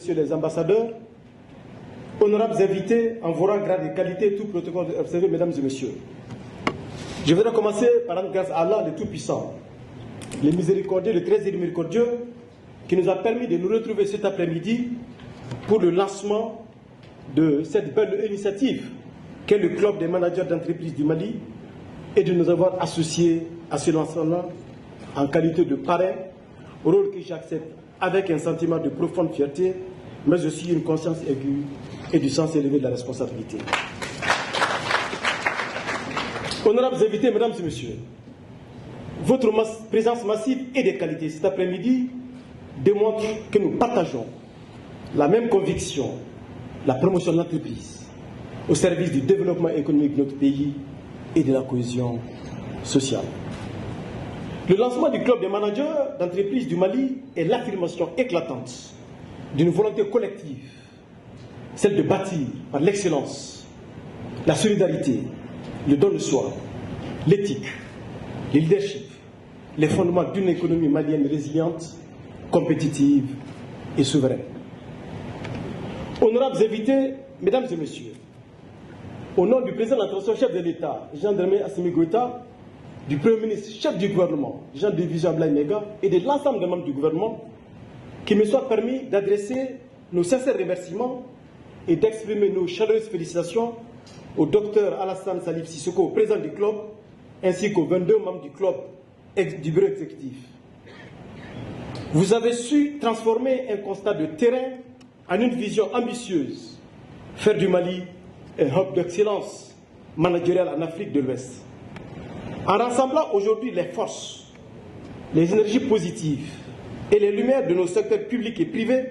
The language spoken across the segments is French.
messieurs les ambassadeurs, honorables invités, en vos rangs, grades et qualités, tout protocole observé, mesdames et messieurs. Je voudrais commencer par rendre grâce à Allah, le Tout-Puissant, le miséricordieux, le très miséricordieux, qui nous a permis de nous retrouver cet après-midi pour le lancement de cette belle initiative qu'est le Club des managers d'entreprise du Mali et de nous avoir associés à ce lancement en qualité de parrain, rôle que j'accepte avec un sentiment de profonde fierté, mais aussi une conscience aiguë et du sens élevé de la responsabilité. Honorables invités, mesdames et messieurs, votre présence massive et de qualité cet après-midi démontre que nous partageons la même conviction, la promotion de l'entreprise au service du développement économique de notre pays et de la cohésion sociale. Le lancement du club des managers d'entreprise du Mali est l'affirmation éclatante d'une volonté collective, celle de bâtir par l'excellence, la solidarité, le don de soi, l'éthique, le leadership, les fondements d'une économie malienne résiliente, compétitive et souveraine. Honorables invités, mesdames et messieurs, au nom du président de la transition, chef de l'État, Jean-Dramé Assimi Goïta, du Premier ministre, chef du gouvernement, Jean-Division Ablaye Mega, et de l'ensemble des membres du gouvernement, qu'il me soit permis d'adresser nos sincères remerciements et d'exprimer nos chaleureuses félicitations au docteur Alassane Salif Sissoko, président du club, ainsi qu'aux 22 membres du club du bureau exécutif. Vous avez su transformer un constat de terrain en une vision ambitieuse, faire du Mali un hub d'excellence managériale en Afrique de l'Ouest. En rassemblant aujourd'hui les forces, les énergies positives et les lumières de nos secteurs publics et privés,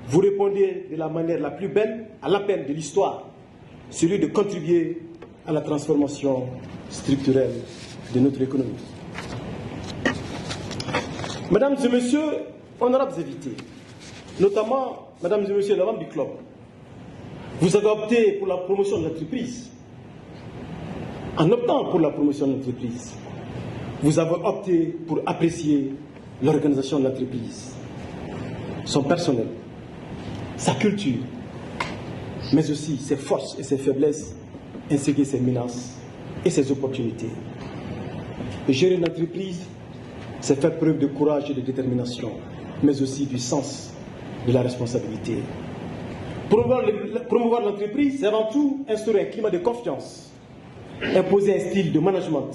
vous répondez de la manière la plus belle à l'appel de l'histoire, celui de contribuer à la transformation structurelle de notre économie. Mesdames et messieurs, honorables invités, notamment mesdames et messieurs les membres du club, vous avez opté pour la promotion de l'entreprise. En optant pour la promotion de l'entreprise, vous avez opté pour apprécier l'organisation de l'entreprise, son personnel, sa culture, mais aussi ses forces et ses faiblesses, ainsi que ses menaces et ses opportunités. Et gérer une entreprise, c'est faire preuve de courage et de détermination, mais aussi du sens de la responsabilité. Promouvoir l'entreprise, c'est avant tout instaurer un climat de confiance, imposer un style de management,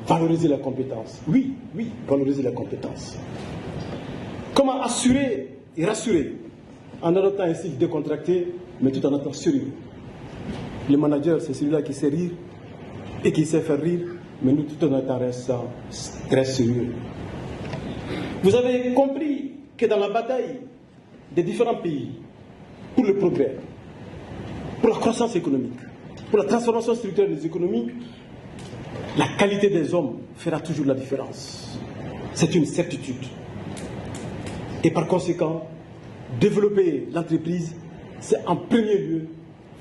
valoriser la compétence. Oui, valoriser la compétence. Comment assurer et rassurer en adoptant un style décontracté, mais tout en étant sérieux. Le manager, c'est celui-là qui sait rire et qui sait faire rire, mais nous tout en étant restant très sérieux. Vous avez compris que dans la bataille des différents pays, pour le progrès, pour la croissance économique, pour la transformation structurelle des économies, la qualité des hommes fera toujours la différence. C'est une certitude. Et par conséquent, développer l'entreprise, c'est en premier lieu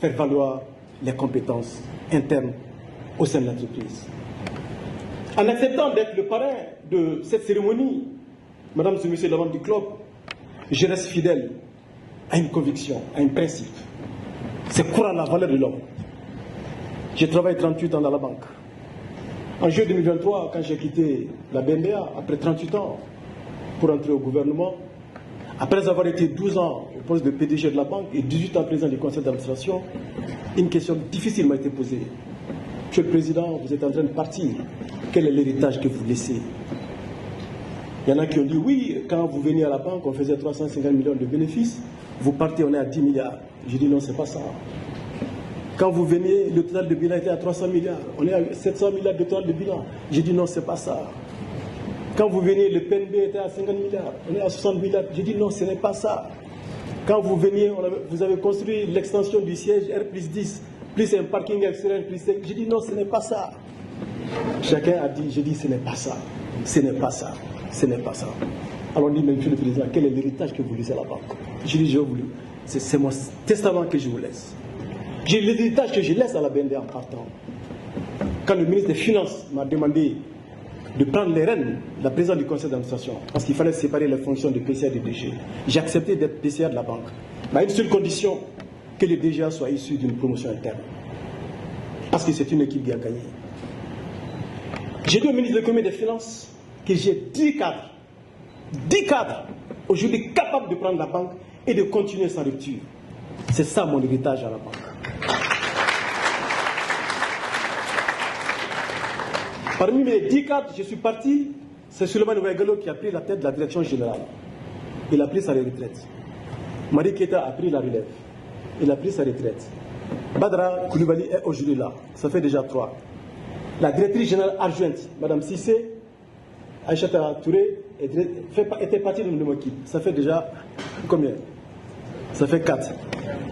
faire valoir les compétences internes au sein de l'entreprise. En acceptant d'être le parrain de cette cérémonie, mesdames et messieurs les membres du club, je reste fidèle à une conviction, à un principe. C'est croire à la valeur de l'homme. J'ai travaillé 38 ans dans la banque. En juillet 2023, quand j'ai quitté la BNDA, après 38 ans, pour entrer au gouvernement, après avoir été 12 ans au poste de PDG de la banque et 18 ans président du conseil d'administration, une question difficile m'a été posée. Monsieur le Président, vous êtes en train de partir. Quel est l'héritage que vous laissez? Il y en a qui ont dit, oui, quand vous veniez à la banque, on faisait 350 millions de bénéfices. Vous partez, on est à 10 milliards. J'ai dit, non, c'est pas ça. Quand vous veniez, le total de bilan était à 300 milliards. On est à 700 milliards de total de bilan. J'ai dit, non, c'est pas ça. Quand vous veniez, le PNB était à 50 milliards. On est à 60 milliards. J'ai dit, non, ce n'est pas ça. Quand vous veniez, vous avez construit l'extension du siège R+10, plus un parking extérieur plus 5. J'ai dit, non, ce n'est pas ça. Chacun a dit, j'ai dit, ce n'est pas ça. Ce n'est pas ça. Ce n'est pas ça. Alors on dit, mais Monsieur le Président, quel est l'héritage que vous laissez à la banque? J'ai dit, c'est mon testament que je vous laisse. J'ai l'héritage que je laisse à la BND en partant. Quand le ministre des Finances m'a demandé de prendre les rênes de la présidence du conseil d'administration, parce qu'il fallait séparer les fonctions de PCA et de DG. J'ai accepté d'être PCA de la banque, mais à une seule condition, que le DGA soit issu d'une promotion interne. Parce que c'est une équipe qui a gagné. J'ai dit au ministre de l'économie et des finances que j'ai 10 cadres. 10 cadres aujourd'hui capables de prendre la banque et de continuer sans rupture. C'est ça mon héritage à la banque. Parmi mes 10 cadres, je suis parti, c'est Souleymane Ouaggalo qui a pris la tête de la direction générale. Il a pris sa retraite. Mari Keita a pris la relève. Il a pris sa retraite. Badra Koulibaly est aujourd'hui là. Ça fait déjà 3. La directrice générale adjointe, Mme Sissé, Aïchata Touré, était partie de mon équipe. Ça fait déjà combien? Ça fait 4.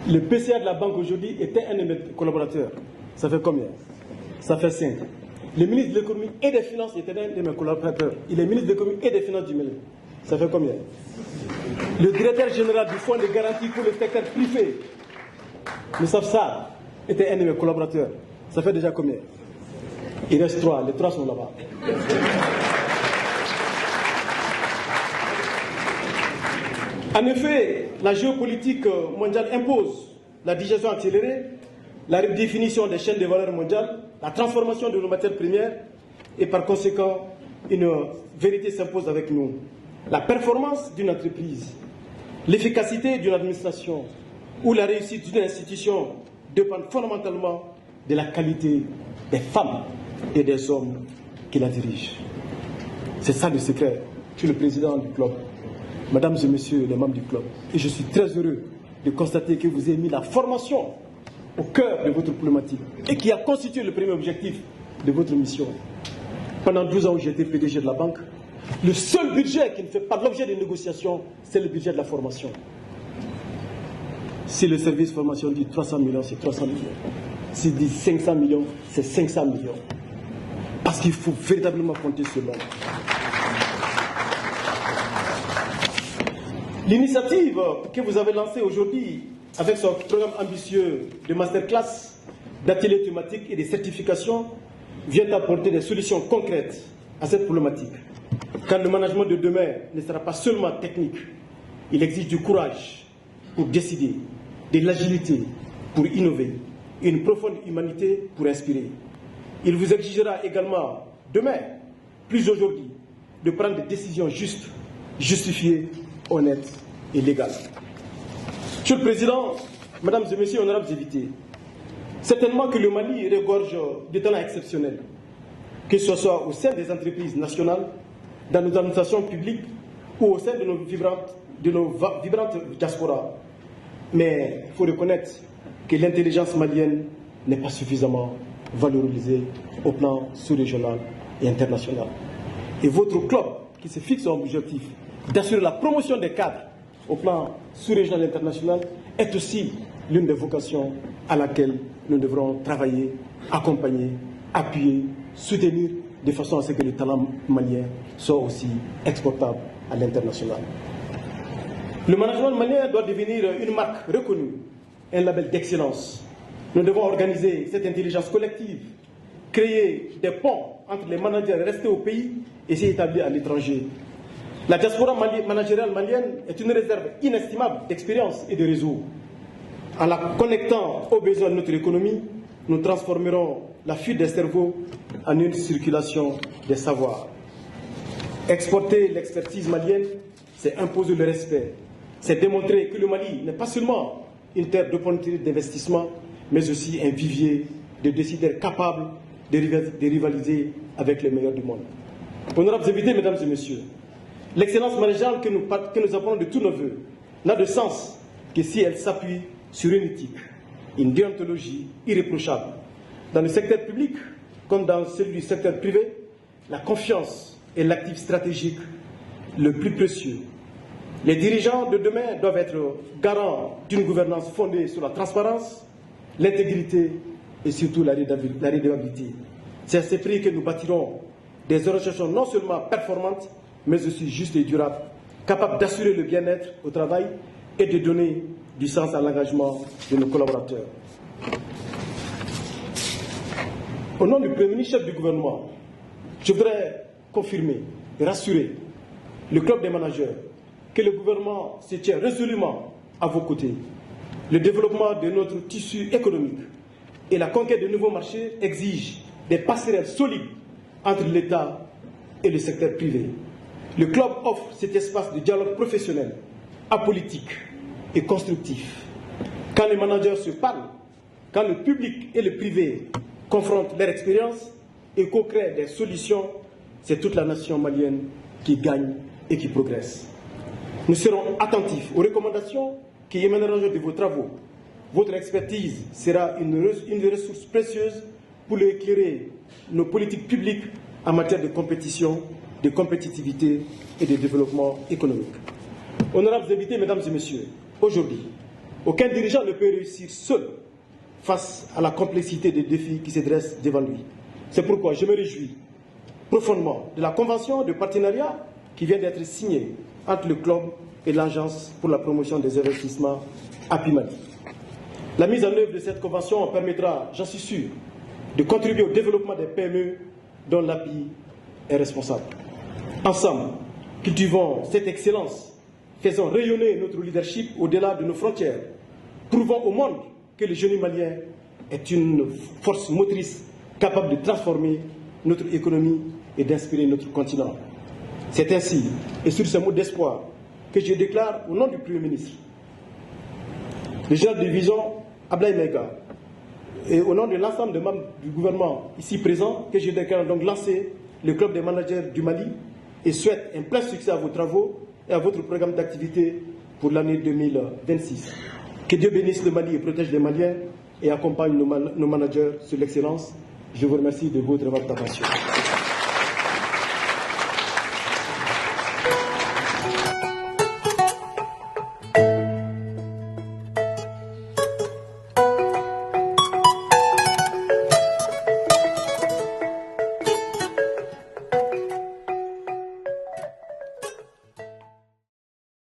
Le PCA de la banque aujourd'hui était un de mes collaborateurs. Ça fait combien? Ça fait 5. Le ministre de l'économie et des finances était un de mes collaborateurs. Il est ministre de l'économie et des finances du Mali. Ça fait combien? Le directeur général du fonds de garantie pour le secteur privé, Moussa Sarr, était un de mes collaborateurs. Ça fait déjà combien? Il reste 3. Les 3 sont là-bas. En effet, la géopolitique mondiale impose la digestion accélérée, la redéfinition des chaînes de valeur mondiales, la transformation de nos matières premières et par conséquent, une vérité s'impose avec nous. La performance d'une entreprise, l'efficacité d'une administration ou la réussite d'une institution dépendent fondamentalement de la qualité des femmes et des hommes qui la dirigent. C'est ça le secret. Je suis le président du club. Mesdames et messieurs les membres du club, et je suis très heureux de constater que vous avez mis la formation au cœur de votre problématique et qui a constitué le premier objectif de votre mission. Pendant 12 ans où j'étais PDG de la banque, le seul budget qui ne fait pas l'objet de négociations, c'est le budget de la formation. Si le service formation dit 300 millions, c'est 300 millions. S'il dit 500 millions, c'est 500 millions. Parce qu'il faut véritablement compter sur l'homme. L'initiative que vous avez lancée aujourd'hui avec son programme ambitieux de masterclass, d'ateliers thématiques et de certifications vient apporter des solutions concrètes à cette problématique. Car le management de demain ne sera pas seulement technique, il exige du courage pour décider, de l'agilité pour innover, et une profonde humanité pour inspirer. Il vous exigera également, demain, plus aujourd'hui, de prendre des décisions justes, justifiées, honnêtes et légales. Monsieur le Président, Mesdames et Messieurs, honorables invités, certainement que le Mali regorge de talents exceptionnels, que ce soit au sein des entreprises nationales, dans nos administrations publiques ou au sein de nos vibrantes diasporas. Mais il faut reconnaître que l'intelligence malienne n'est pas suffisamment valorisée au plan sous-régional et international. Et votre club, qui se fixe comme objectif d'assurer la promotion des cadres au plan sous-régional et international, est aussi l'une des vocations à laquelle nous devrons travailler, accompagner, appuyer, soutenir, de façon à ce que les talents maliens soient aussi exportables à l'international. Le management malien doit devenir une marque reconnue, un label d'excellence. Nous devons organiser cette intelligence collective, créer des ponts entre les managers restés au pays et s'y établir à l'étranger. La diaspora managériale malienne est une réserve inestimable d'expérience et de réseau. En la connectant aux besoins de notre économie, nous transformerons la fuite des cerveaux en une circulation des savoirs. Exporter l'expertise malienne, c'est imposer le respect. C'est démontrer que le Mali n'est pas seulement une terre d'opportunités d'investissement, mais aussi un vivier de décideurs capables de rivaliser avec les meilleurs du monde. Honorables invités, Mesdames et Messieurs, l'excellence managériale que nous apprenons de tous nos voeux n'a de sens que si elle s'appuie sur une éthique, une déontologie irréprochable. Dans le secteur public, comme dans celui du secteur privé, la confiance est l'actif stratégique le plus précieux. Les dirigeants de demain doivent être garants d'une gouvernance fondée sur la transparence, l'intégrité et surtout la redevabilité. C'est à ce prix que nous bâtirons des organisations non seulement performantes, mais aussi justes et durables, capables d'assurer le bien-être au travail et de donner du sens à l'engagement de nos collaborateurs. Au nom du Premier ministre chef du gouvernement, je voudrais confirmer et rassurer le club des managers que le gouvernement se tient résolument à vos côtés. Le développement de notre tissu économique et la conquête de nouveaux marchés exigent des passerelles solides entre l'État et le secteur privé. Le club offre cet espace de dialogue professionnel, apolitique et constructif. Quand les managers se parlent, quand le public et le privé confrontent leur expérience et co-créent des solutions, c'est toute la nation malienne qui gagne et qui progresse. Nous serons attentifs aux recommandations qui émaneront de vos travaux. Votre expertise sera une ressource précieuse pour éclairer nos politiques publiques en matière de compétition, de compétitivité et de développement économique. Honorables invités, mesdames et messieurs, aujourd'hui, aucun dirigeant ne peut réussir seul face à la complexité des défis qui se dressent devant lui. C'est pourquoi je me réjouis profondément de la convention de partenariat qui vient d'être signée entre le club et l'Agence pour la promotion des investissements API Mali. La mise en œuvre de cette convention permettra, j'en suis sûr, de contribuer au développement des PME dont l'API est responsable. Ensemble, cultivons cette excellence, faisons rayonner notre leadership au-delà de nos frontières, prouvons au monde que le génie malien est une force motrice capable de transformer notre économie et d'inspirer notre continent. C'est ainsi, et sur ce mot d'espoir, que je déclare au nom du Premier ministre, le général de division Ablaye Mega, et au nom de l'ensemble des membres du gouvernement ici présents, que je déclare donc lancer le club des managers du Mali et souhaite un plein succès à vos travaux et à votre programme d'activité pour l'année 2026. Que Dieu bénisse le Mali et protège les Maliens et accompagne nos managers sur l'excellence. Je vous remercie de votre attention.